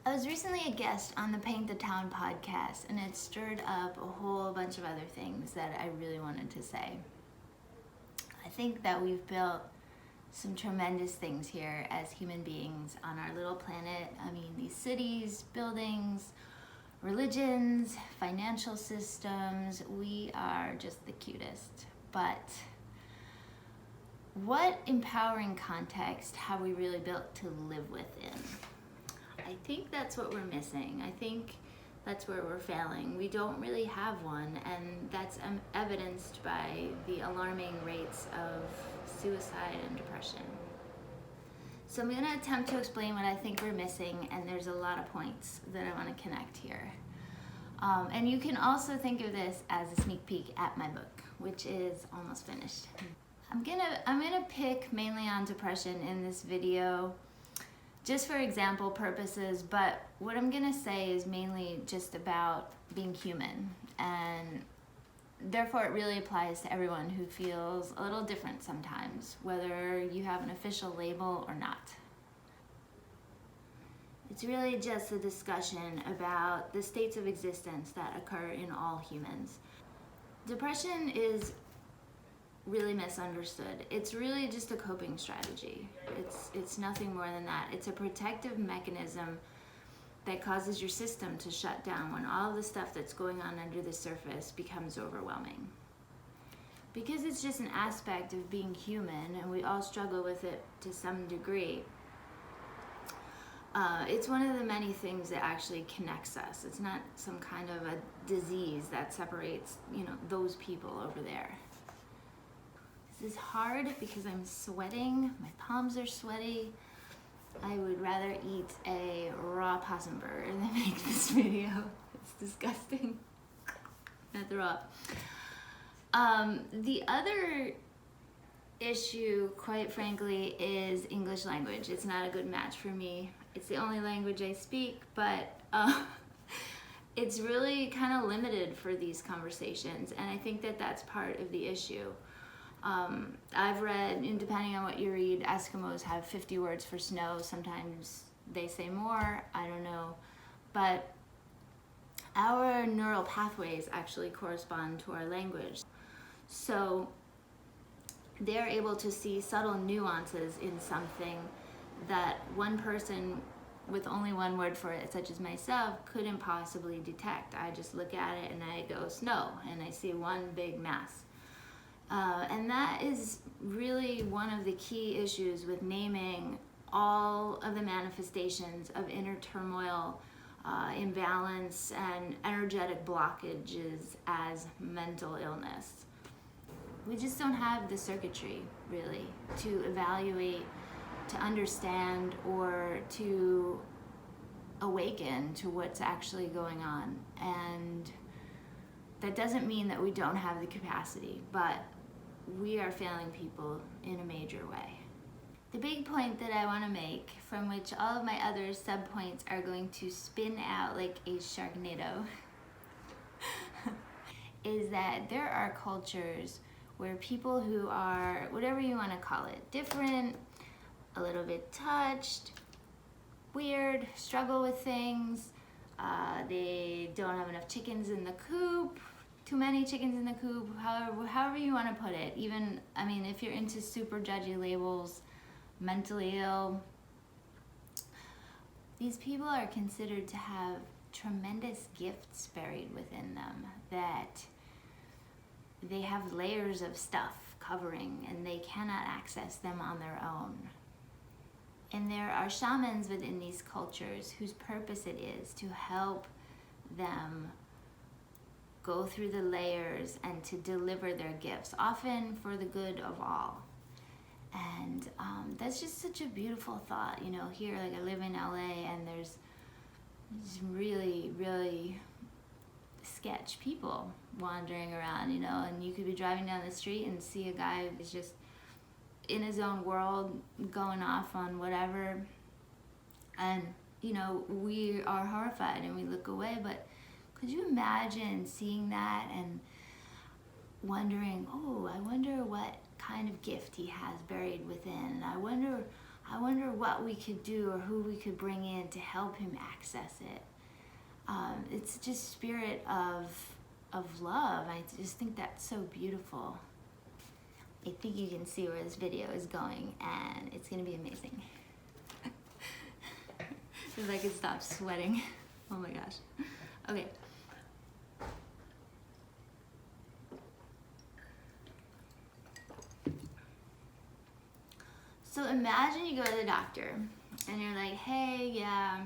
I was recently a guest on the Paint the Town podcast, and it stirred up a whole bunch of other things that I really wanted to say. I think that we've built some tremendous things here as human beings on our little planet. I mean, these cities, buildings, religions, financial systems, we are just the cutest. But what empowering context have we really built to live within? I think that's what we're missing. I think that's where we're failing. We don't really have one, and that's evidenced by the alarming rates of suicide and depression. So I'm going to attempt to explain what I think we're missing, and there's a lot of points that I want to connect here. And you can also think of this as a sneak peek at my book, which is almost finished. I'm gonna pick mainly on depression in this video, just for example purposes, but what I'm gonna say is mainly just about being human, and therefore it really applies to everyone who feels a little different sometimes, whether you have an official label or not. It's really just a discussion about the states of existence that occur in all humans. Depression is really misunderstood. It's really just a coping strategy. It's nothing more than that. It's a protective mechanism that causes your system to shut down when all of the stuff that's going on under the surface becomes overwhelming. Because it's just an aspect of being human, and we all struggle with it to some degree. It's one of the many things that actually connects us. It's not some kind of a disease that separates, those people over there. This is hard because I'm sweating, my palms are sweaty. I would rather eat a raw possum burger than make this video. It's disgusting. I throw up. The other issue, quite frankly, is English language. It's not a good match for me. It's the only language I speak, but it's really kind of limited for these conversations, and I think that that's part of the issue. I've read, and depending on what you read, Eskimos have 50 words for snow. Sometimes they say more, I don't know. But our neural pathways actually correspond to our language. So they're able to see subtle nuances in something that one person with only one word for it, such as myself, couldn't possibly detect. I just look at it and I go snow, and I see one big mass. And that is really one of the key issues with naming all of the manifestations of inner turmoil, imbalance, and energetic blockages as mental illness. We just don't have the circuitry, really, to evaluate, to understand, or to awaken to what's actually going on. And that doesn't mean that we don't have the capacity, but we are failing people in a major way. The big point that I want to make, from which all of my other sub-points are going to spin out like a sharknado, is that there are cultures where people who are, whatever you want to call it, different, a little bit touched, weird, struggle with things, they don't have enough chickens in the coop, too many chickens in the coop, however you want to put it. Even, if you're into super judgy labels, mentally ill, these people are considered to have tremendous gifts buried within them, that they have layers of stuff covering, and they cannot access them on their own. And there are shamans within these cultures whose purpose it is to help them go through the layers and to deliver their gifts, often for the good of all. And that's just such a beautiful thought. Here, I live in LA, and there's really, really sketch people wandering around, and you could be driving down the street and see a guy who's just in his own world, going off on whatever, and we are horrified and we look away. But could you imagine seeing that and wondering, I wonder what kind of gift he has buried within? I wonder I wonder what we could do or who we could bring in to help him access it. It's just spirit of love. I just think that's so beautiful. I think you can see where this video is going, and it's gonna be amazing. If I could stop sweating. Oh my gosh. Okay. So imagine you go to the doctor and you're like, hey, yeah,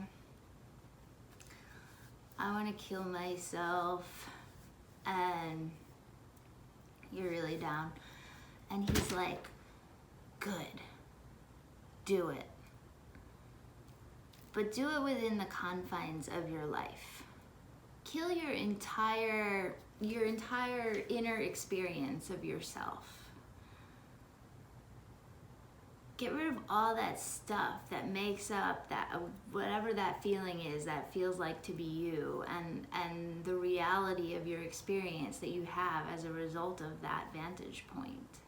I want to kill myself, and you're really down. And he's like, good, do it. But do it within the confines of your life. Kill your entire inner experience of yourself. Get rid of all that stuff that makes up that whatever that feeling is that feels like to be you, and the reality of your experience that you have as a result of that vantage point.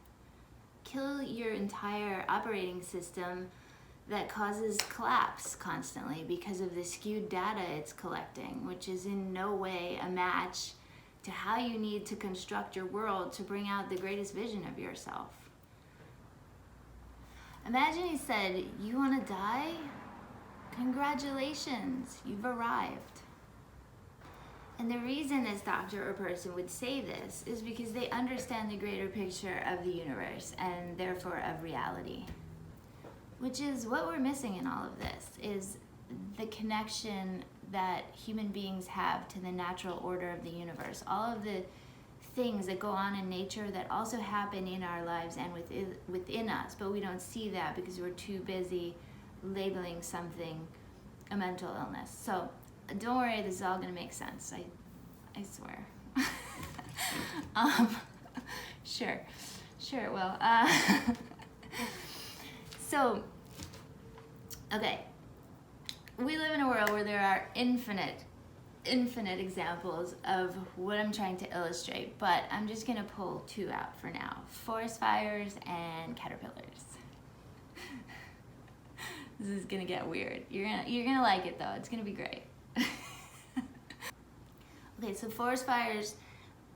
Kill your entire operating system that causes collapse constantly because of the skewed data it's collecting, which is in no way a match to how you need to construct your world to bring out the greatest vision of yourself. Imagine he said, you want to die? Congratulations, you've arrived. And the reason this doctor or person would say this is because they understand the greater picture of the universe and therefore of reality. Which is what we're missing in all of this, is the connection that human beings have to the natural order of the universe. All of the things that go on in nature that also happen in our lives and within us, but we don't see that because we're too busy labeling something a mental illness. So don't worry, this is all gonna make sense. I swear. Sure it will. So, okay, we live in a world where there are infinite examples of what I'm trying to illustrate, but I'm just gonna pull two out for now: forest fires and caterpillars. This is gonna get weird. You're gonna like it though. It's gonna be great. Okay, so forest fires,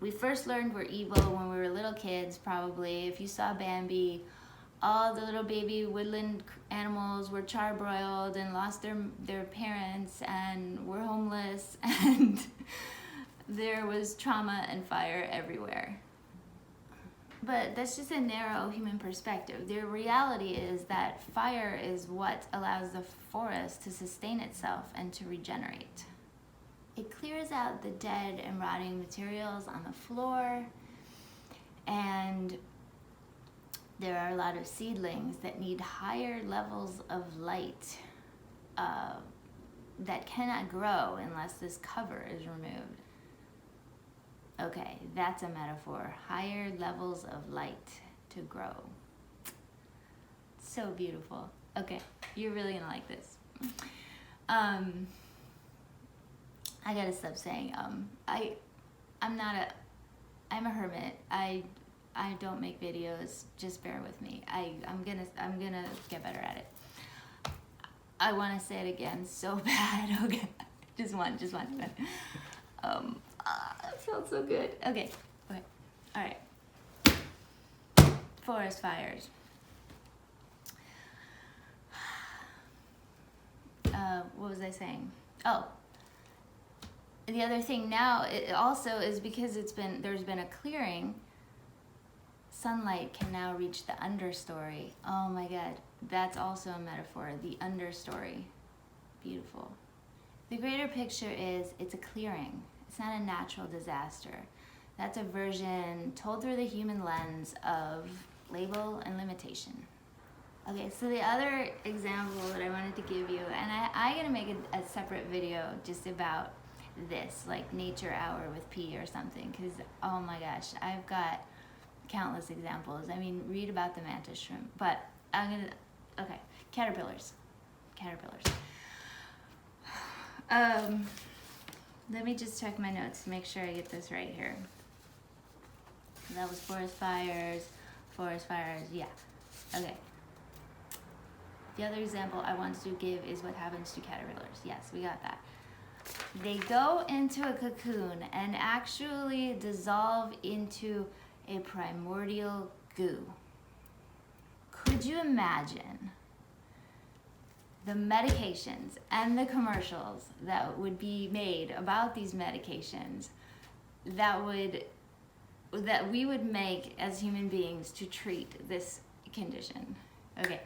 we first learned were evil when we were little kids, probably. If you saw Bambi, all the little baby woodland animals were charbroiled and lost their parents and were homeless, and there was trauma and fire everywhere. But that's just a narrow human perspective. The reality is that fire is what allows the forest to sustain itself and to regenerate. It clears out the dead and rotting materials on the floor, and there are a lot of seedlings that need higher levels of light that cannot grow unless this cover is removed. Okay, that's a metaphor. Higher levels of light to grow. So beautiful. Okay, you're really gonna like this. I gotta stop saying I'm a hermit. I don't make videos. Just bear with me. I'm gonna get better at it. I want to say it again so bad. Okay, just one. It felt so good. Okay. All right. Forest fires. What was I saying? Oh. The other thing now, it also is because there's been a clearing. Sunlight can now reach the understory. Oh my God, that's also a metaphor. The understory, beautiful. The greater picture is it's a clearing. It's not a natural disaster. That's a version told through the human lens of label and limitation. Okay, so the other example that I wanted to give you, and I'm gonna make a separate video just about this, like nature hour with P or something, because oh my gosh, I've got countless examples. I mean, read about the mantis shrimp, but okay, caterpillars. Let me just check my notes to make sure I get this right here. That was forest fires, yeah, okay. The other example I wanted to give is what happens to caterpillars. Yes, we got that. They go into a cocoon and actually dissolve into a primordial goo. Could you imagine the medications and the commercials that would be made about these medications that we would make as human beings to treat this condition? Okay,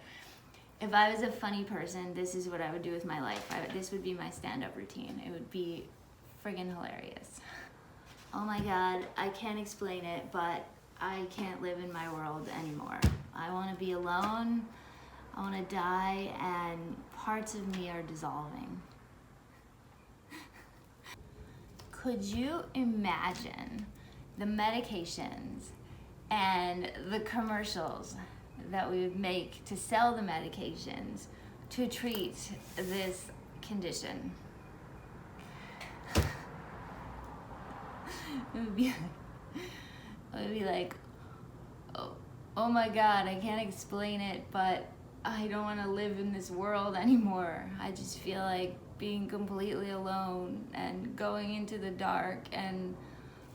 if I was a funny person, this is what I would do with my life. This would be my stand-up routine. It would be friggin' hilarious. Oh my God, I can't explain it, but I can't live in my world anymore. I want to be alone. I want to die, and parts of me are dissolving. Could you imagine the medications and the commercials that we would make to sell the medications to treat this condition? It would be like, oh my God, I can't explain it, but I don't want to live in this world anymore. I just feel like being completely alone and going into the dark, and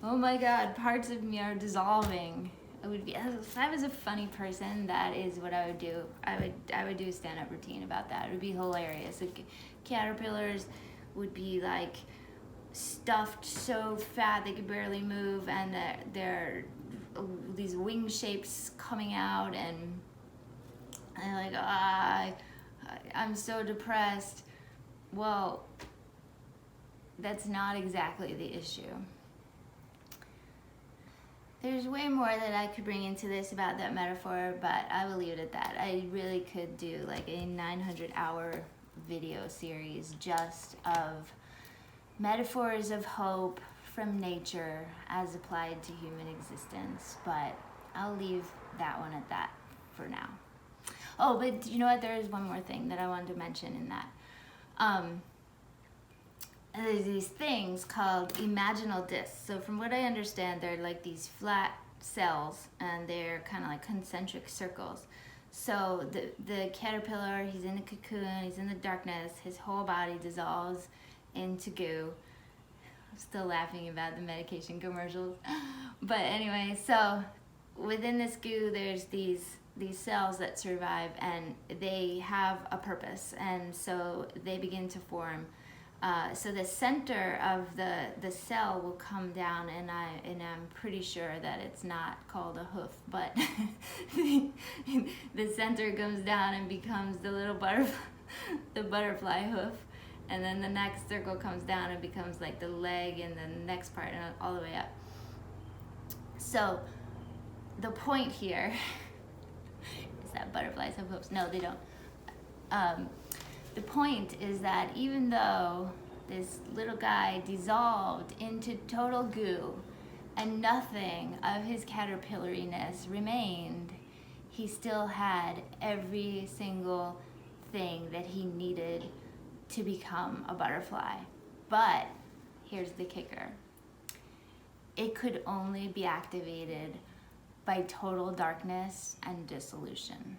oh my God, parts of me are dissolving. It would be, if I was a funny person, that is what I would do. I would do a stand-up routine about that. It would be hilarious. Like, caterpillars would be like stuffed so fat they could barely move, and they're these wing shapes coming out, and they're like, I'm so depressed. Well, that's not exactly the issue. There's way more that I could bring into this about that metaphor, but I will leave it at that. I really could do like a 900-hour video series just of metaphors of hope from nature as applied to human existence, but I'll leave that one at that for now. Oh, but you know what? There is one more thing that I wanted to mention in that. There's these things called imaginal discs. So from what I understand, they're like these flat cells, and they're kind of like concentric circles. So the caterpillar, he's in the cocoon, he's in the darkness, his whole body dissolves into goo. I'm still laughing about the medication commercials. But anyway, so within this goo, there's these cells that survive, and they have a purpose, and so they begin to form. So the center of the cell will come down, and I'm pretty sure that it's not called a hoof, but the center comes down and becomes the little butterfly hoof, and then the next circle comes down and becomes like the leg, and then the next part, and all the way up. So the point here is that butterflies have hooves. No, they don't. The point is that even though this little guy dissolved into total goo and nothing of his caterpillariness remained, he still had every single thing that he needed to become a butterfly. But here's the kicker. It could only be activated by total darkness and dissolution.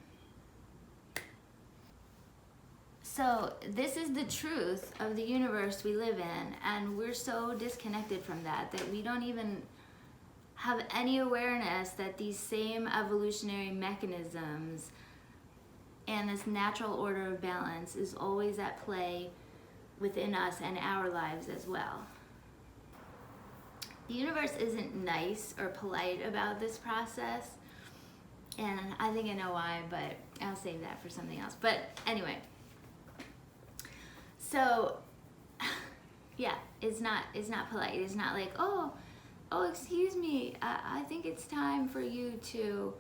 So this is the truth of the universe we live in, and we're so disconnected from that we don't even have any awareness that these same evolutionary mechanisms and this natural order of balance is always at play within us and our lives as well. The universe isn't nice or polite about this process, and I think I know why, but I'll save that for something else. But anyway, so yeah, it's not polite. It's not like, oh, excuse me, I think it's time for you to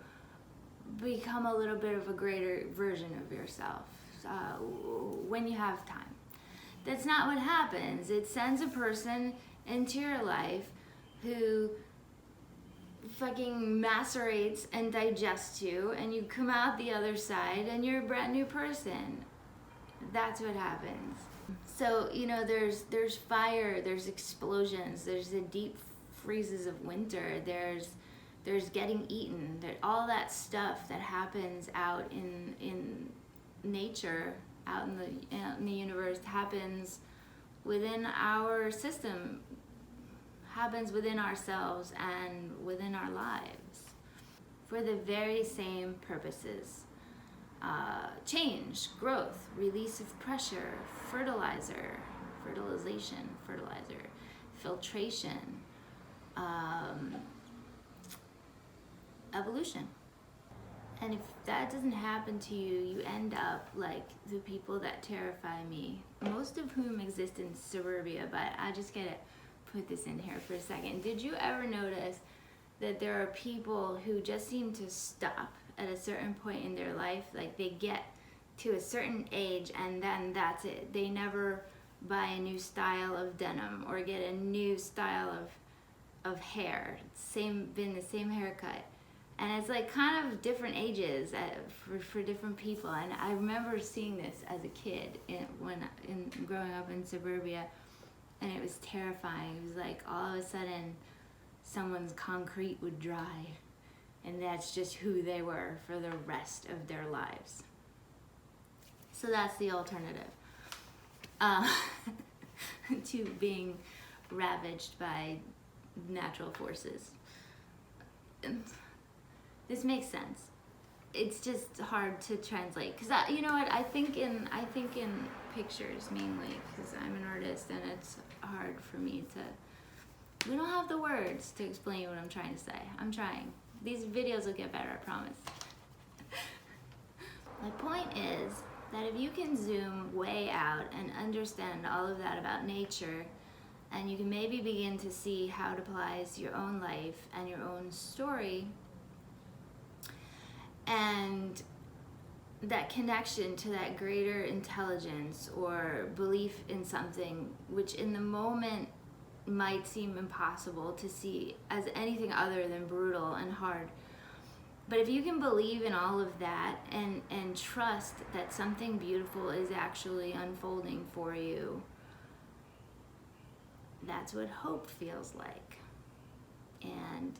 become a little bit of a greater version of yourself when you have time. That's not what happens. It sends a person into your life who fucking macerates and digests you, and you come out the other side and you're a brand new person. That's what happens. So, you know, there's fire, there's explosions, there's the deep freezes of winter, there's getting eaten, all that stuff that happens out in nature out in the universe happens within our system, happens within ourselves and within our lives for the very same purposes. Change, growth, release of pressure, fertilization, filtration, evolution. And if that doesn't happen to you, you end up like the people that terrify me, most of whom exist in suburbia, but I just gotta put this in here for a second. Did you ever notice that there are people who just seem to stop at a certain point in their life? Like they get to a certain age and then that's it. They never buy a new style of denim or get a new style of hair. Been the same haircut. And it's like kind of different ages for different people. And I remember seeing this as a kid when growing up in suburbia, and it was terrifying. It was like all of a sudden someone's concrete would dry, and that's just who they were for the rest of their lives. So that's the alternative to being ravaged by natural forces. This makes sense. It's just hard to translate because you know what, I think in pictures mainly because I'm an artist and it's hard for me to. We don't have the words to explain what I'm trying to say. I'm trying. These videos will get better, I promise. My point is that if you can zoom way out and understand all of that about nature, and you can maybe begin to see how it applies to your own life and your own story, and that connection to that greater intelligence or belief in something which in the moment might seem impossible to see as anything other than brutal and hard. But if you can believe in all of that and trust that something beautiful is actually unfolding for you, that's what hope feels like. And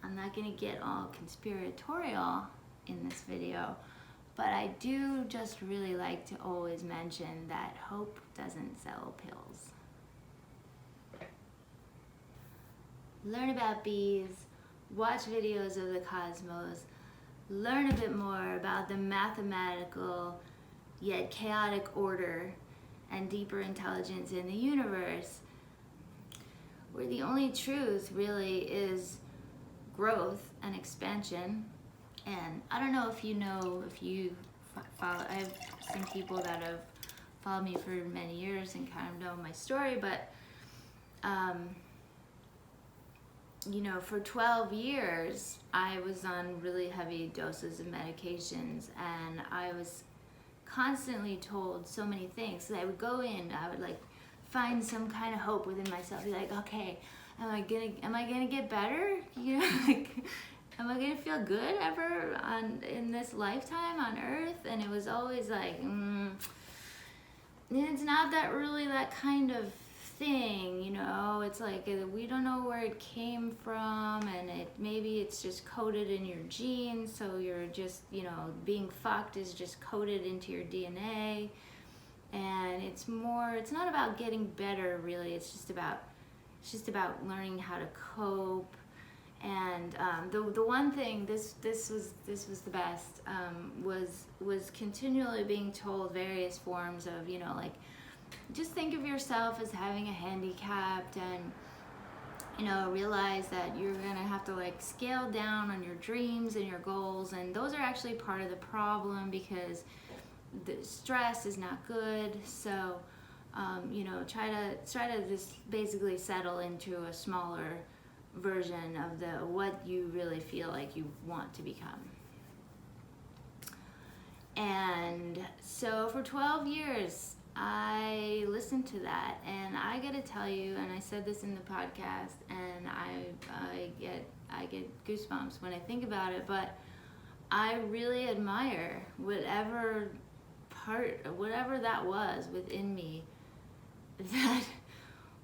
I'm not going to get all conspiratorial in this video, but I do just really like to always mention that hope doesn't sell pills. Learn about bees, watch videos of the cosmos, learn a bit more about the mathematical yet chaotic order and deeper intelligence in the universe, where the only truth really is growth and expansion. And I don't know if you follow, I have some people that have followed me for many years and kind of know my story, but you know, for 12 years I was on really heavy doses of medications, and I was constantly told so many things. So I would go in, I would like find some kind of hope within myself, be like, okay, am I gonna get better? You know, like, am I gonna feel good ever in this lifetime on Earth? And it was always like, it's not that kind of thing, you know. It's like we don't know where it came from, and maybe it's just coded in your genes, so you're just, you know, being fucked is just coded into your DNA. And it's not about getting better really, it's just about learning how to cope. And the one thing, this was the best, was continually being told various forms of, you know, like, just think of yourself as having a handicap, and, you know, realize that you're gonna have to like scale down on your dreams and your goals, and those are actually part of the problem because the stress is not good. So you know, try to just basically settle into a smaller version of what you really feel like you want to become. And so for 12 years I listened to that, and I gotta tell you, and I said this in the podcast, and I get goosebumps when I think about it, but I really admire whatever that was within me that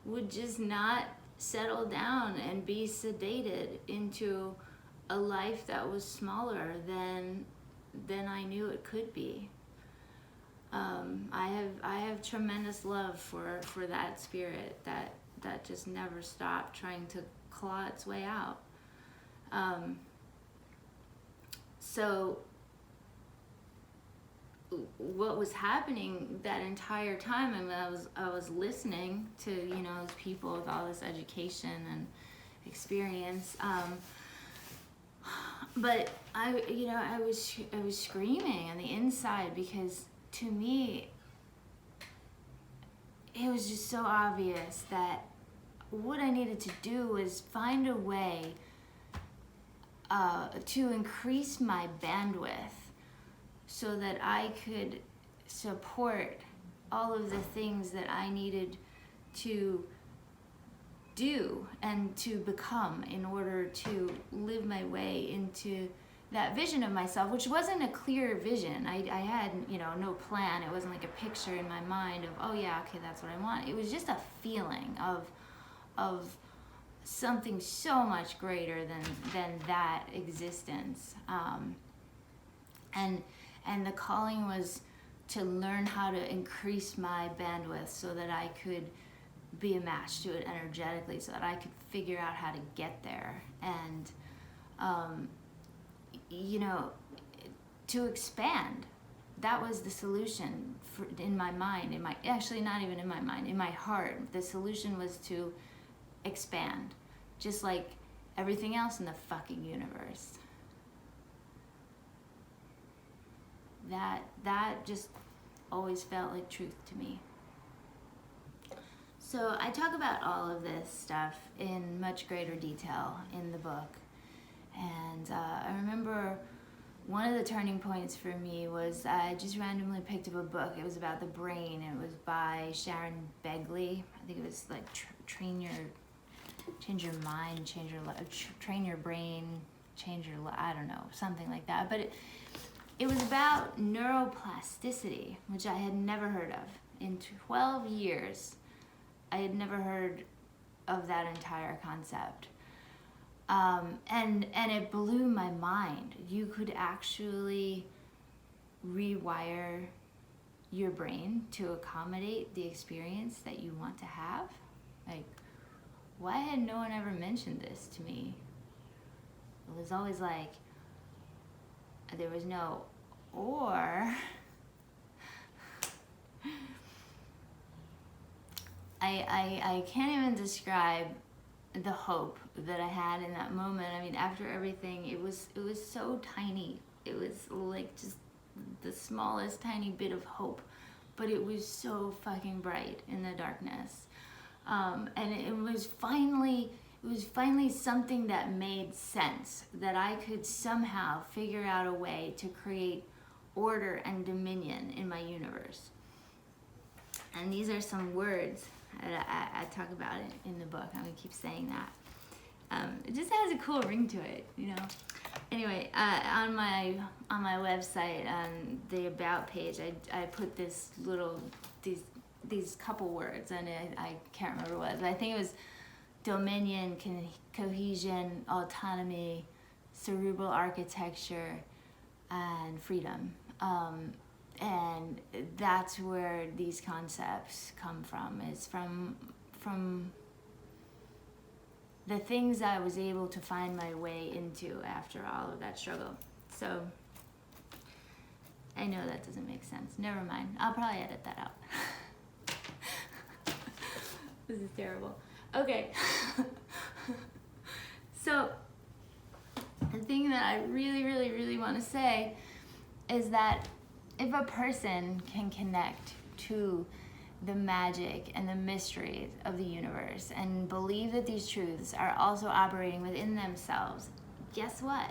would just not settle down and be sedated into a life that was smaller than I knew it could be. I have tremendous love for that spirit that just never stopped trying to claw its way out. So what was happening that entire time, I mean, I was listening to, you know, those people with all this education and experience, but I was screaming on the inside, because to me it was just so obvious that what I needed to do was find a way to increase my bandwidth so that I could support all of the things that I needed to do and to become in order to live my way into that vision of myself, which wasn't a clear vision. I had, you know, no plan. It wasn't like a picture in my mind of, oh yeah, okay, that's what I want. It was just a feeling of something so much greater than that existence. And the calling was to learn how to increase my bandwidth so that I could be a match to it energetically, so that I could figure out how to get there. And you know, to expand. That was the solution in my mind, actually not even in my mind, in my heart. The solution was to expand, just like everything else in the fucking universe. That just always felt like truth to me. So I talk about all of this stuff in much greater detail in the book. And I remember one of the turning points for me was I just randomly picked up a book. It was about the brain. It was by Sharon Begley. I think it was like change your mind, train your brain, change your life. I don't know, something like that. But it was about neuroplasticity, which I had never heard of. In 12 years, I had never heard of that entire concept. And it blew my mind. You could actually rewire your brain to accommodate the experience that you want to have. Like, why had no one ever mentioned this to me? It was always like, there was no or. I can't even describe the hope that I had in that moment. I mean, after everything, it was so tiny. It was like just the smallest tiny bit of hope, but it was so fucking bright in the darkness. And it was finally something that made sense, that I could somehow figure out a way to create order and dominion in my universe. And these are some words that I talk about it in the book. I'm gonna keep saying that. It just has a cool ring to it, you know. Anyway, on my website, on the about page, I put these couple words, and I can't remember what. But I think it was dominion, cohesion, autonomy, cerebral architecture, and freedom. And that's where these concepts come from. It's from the things I was able to find my way into after all of that struggle. So I know that doesn't make sense. Never mind. I'll probably edit that out. This is terrible. Okay. So the thing that I really, really, really want to say is that if a person can connect to the magic and the mysteries of the universe and believe that these truths are also operating within themselves, guess what?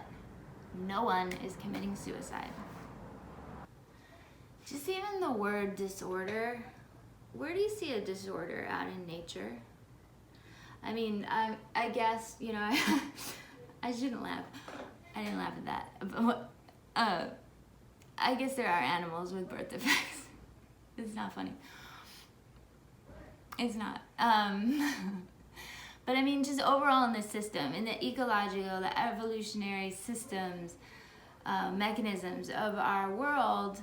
No one is committing suicide. Just even the word disorder, where do you see a disorder out in nature? I mean, I guess, you know, I shouldn't laugh. I didn't laugh at that. But, I guess there are animals with birth defects. It's not funny. It's not. But I mean, just overall in the system, in the ecological, the evolutionary systems, mechanisms of our world,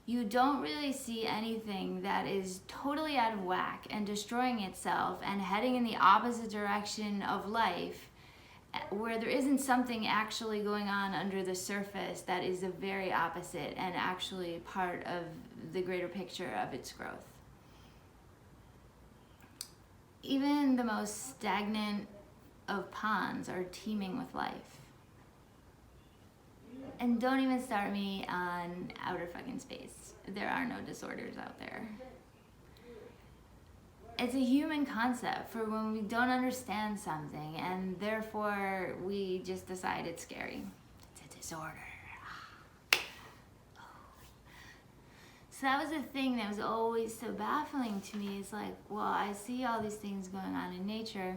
you don't really see anything that is totally out of whack and destroying itself and heading in the opposite direction of life, where there isn't something actually going on under the surface that is the very opposite and actually part of the greater picture of its growth. Even the most stagnant of ponds are teeming with life. And don't even start me on outer fucking space. There are no disorders out there. It's a human concept for when we don't understand something and therefore we just decide it's scary. It's a disorder. So that was the thing that was always so baffling to me. It's like, well, I see all these things going on in nature,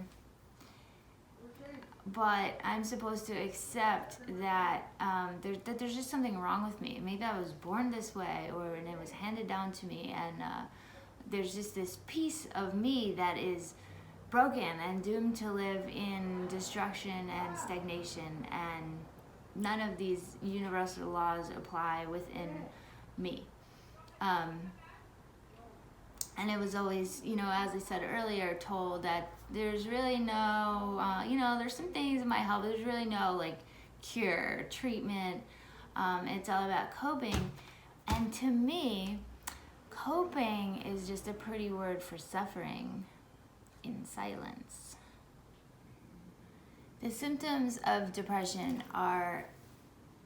but I'm supposed to accept that that there's just something wrong with me. Maybe I was born this way, and it was handed down to me, and there's just this piece of me that is broken and doomed to live in destruction and stagnation, and none of these universal laws apply within me. And it was always, as I said earlier, told that there's really no, there's some things that might help, but there's really no cure, treatment. It's all about coping. And to me, coping is just a pretty word for suffering in silence. The symptoms of depression are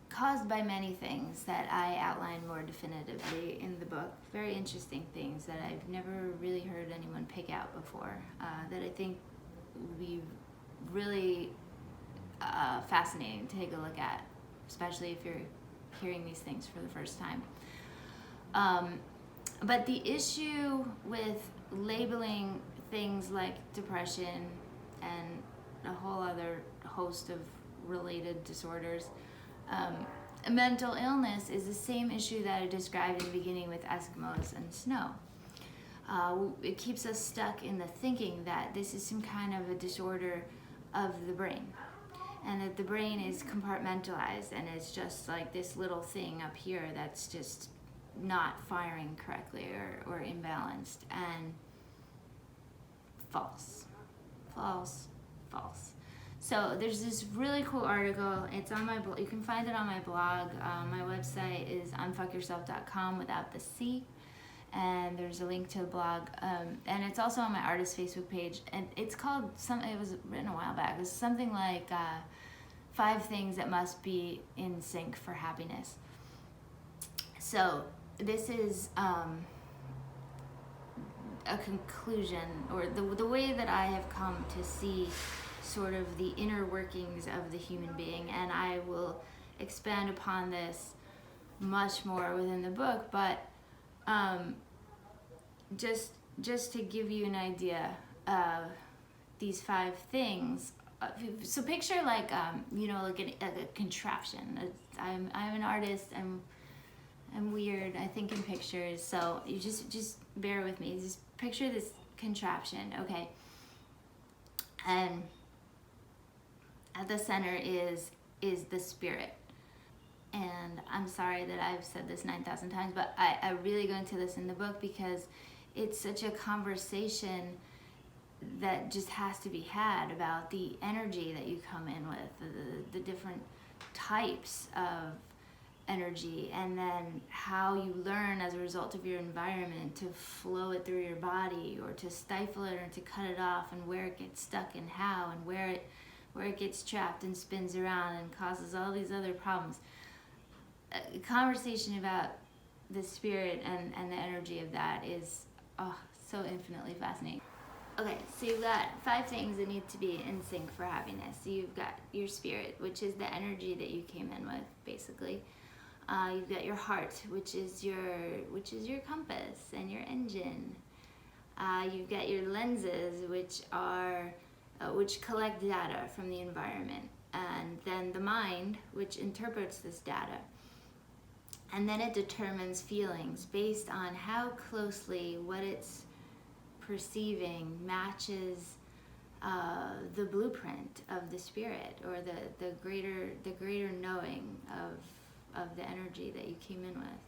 caused by many things that I outline more definitively in the book. Very interesting things that I've never really heard anyone pick out before, that I think would be really fascinating to take a look at, especially if you're hearing these things for the first time. But the issue with labeling things like depression and a whole other host of related disorders, mental illness is the same issue that I described in the beginning with Eskimos and snow. It keeps us stuck in the thinking that this is some kind of a disorder of the brain, and that the brain is compartmentalized and it's just like this little thing up here that's just not firing correctly or imbalanced. And false. So there's this really cool article. It's on my blog. You can find it on my blog. My website is unfukyourself.com without the C. And there's a link to the blog. And it's also on my artist Facebook page. And it's called, it was written a while back. It's something like 5 things that must be in sync for happiness. So this is a conclusion, or the way that I have come to see sort of the inner workings of the human being, and I will expand upon this much more within the book, but just to give you an idea of these 5 things. So picture like a contraption. I'm an artist. I'm weird. I think in pictures, so you just bear with me. Just picture this contraption, okay? And at the center is the spirit. And I'm sorry that I've said this 9,000 times, but I really go into this in the book because it's such a conversation that just has to be had about the energy that you come in with, the different types of energy, and then how you learn as a result of your environment to flow it through your body, or to stifle it, or to cut it off, and where it gets stuck and how, and where it gets trapped and spins around and causes all these other problems. A conversation about the spirit and the energy of that is so infinitely fascinating. Okay, so you've got 5 things that need to be in sync for happiness. So you've got your spirit, which is the energy that you came in with, basically. You've got your heart, which is your compass and your engine. You've got your lenses, which collect data from the environment, and then the mind, which interprets this data. And then it determines feelings based on how closely what it's perceiving matches the blueprint of the spirit, or the greater knowing of the energy that you came in with.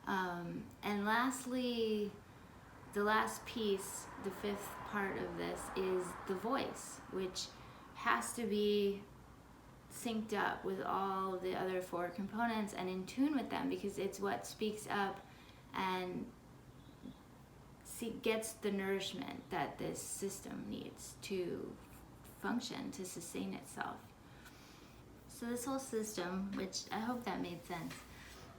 And lastly, the last piece, the fifth part of this, is the voice, which has to be synced up with all the other four components and in tune with them, because it's what speaks up and gets the nourishment that this system needs to function, to sustain itself. So this whole system, which I hope that made sense.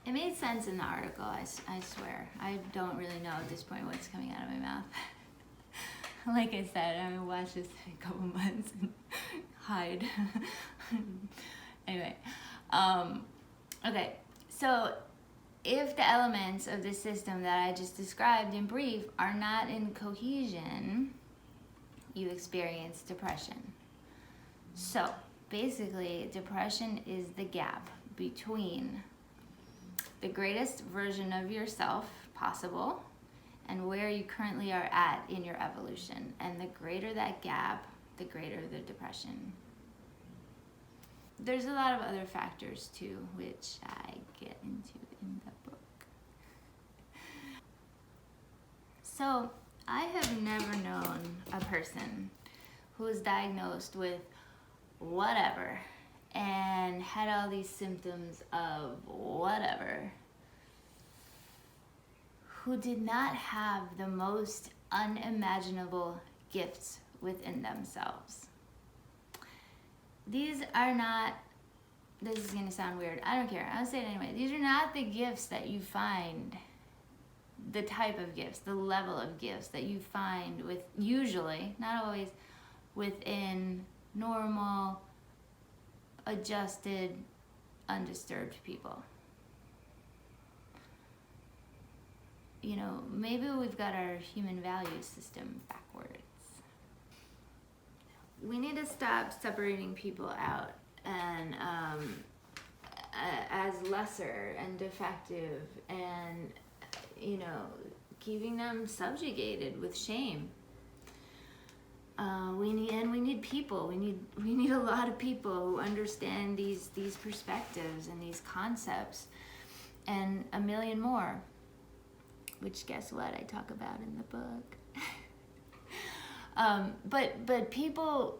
It made sense in the article, I swear. I don't really know at this point what's coming out of my mouth. Like I said, I'm gonna watch this in a couple months and hide. Anyway, okay, so if the elements of the system that I just described in brief are not in cohesion, you experience depression. So basically, depression is the gap between the greatest version of yourself possible and where you currently are at in your evolution. And the greater that gap, the greater the depression. There's a lot of other factors too, which I get into in the book. So I have never known a person who was diagnosed with whatever and had all these symptoms of whatever, who did not have the most unimaginable gifts within themselves. These are not, this is gonna sound weird, I don't care, I'll say it anyway. These are not the gifts that you find, the type of gifts, the level of gifts that you find with, usually, not always, within normal, adjusted, undisturbed people. You know, maybe we've got our human value system backwards. We need to stop separating people out and as lesser and defective, and you know, keeping them subjugated with shame. We need people. We need a lot of people who understand these perspectives and these concepts, and a million more. Which, guess what, I talk about in the book. But people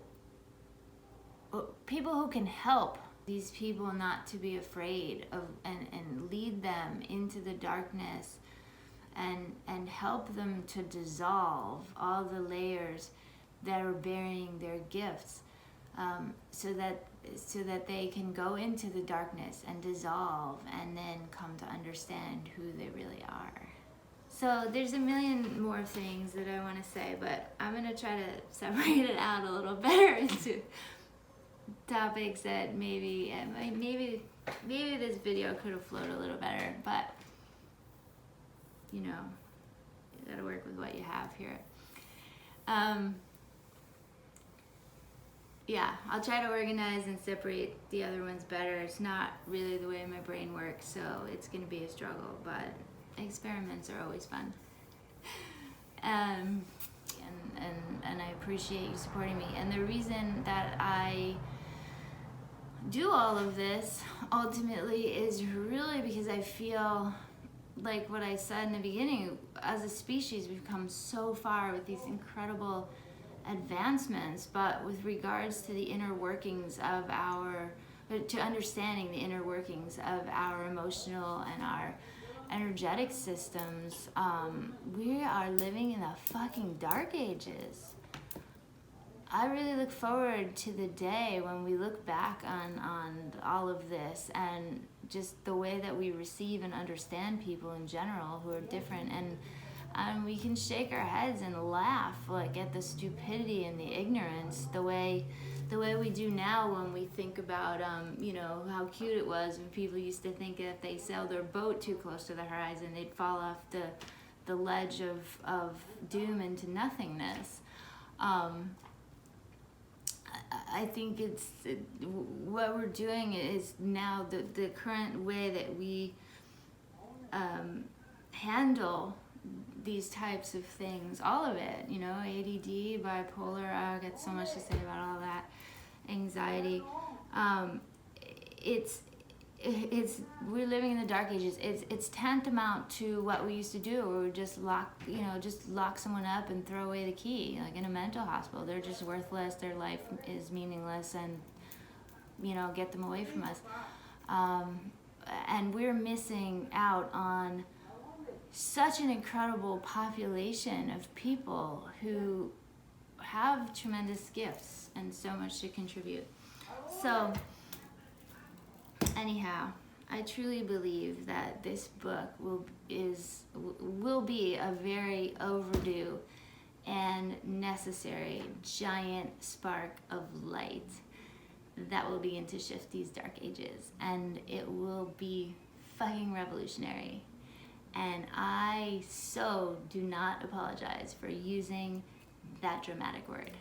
who can help these people not to be afraid of, and lead them into the darkness, and help them to dissolve all the layers that are burying their gifts, so that they can go into the darkness and dissolve, and then come to understand who they really are. So there's a million more things that I want to say, but I'm going to try to separate it out a little better into topics that maybe this video could have flowed a little better, but you know, you got to work with what you have here. Yeah, I'll try to organize and separate the other ones better. It's not really the way my brain works, so it's going to be a struggle, but experiments are always fun. And I appreciate you supporting me. And the reason that I do all of this ultimately is really because I feel like what I said in the beginning, as a species we've come so far with these incredible advancements, but with regards to the inner workings of to understanding the inner workings of our emotional and our energetic systems, we are living in the fucking dark ages. I really look forward to the day when we look back on all of this, and just the way that we receive and understand people in general who are different, and we can shake our heads and laugh like at the stupidity and the ignorance, the way we do now when we think about you know, how cute it was when people used to think that if they sailed their boat too close to the horizon, they'd fall off the ledge of doom into nothingness. I think what we're doing is now the current way that we handle these types of things, all of it, you know, ADD, bipolar, I got so much to say about all that, anxiety. we're living in the dark ages. It's tantamount to what we used to do, where we just lock someone up and throw away the key, like in a mental hospital. They're just worthless. Their life is meaningless, and get them away from us. And we're missing out on such an incredible population of people who have tremendous gifts and so much to contribute. So anyhow, I truly believe that this book will be a very overdue and necessary giant spark of light that will begin to shift these dark ages, and it will be fucking revolutionary. And I so do not apologize for using that dramatic word.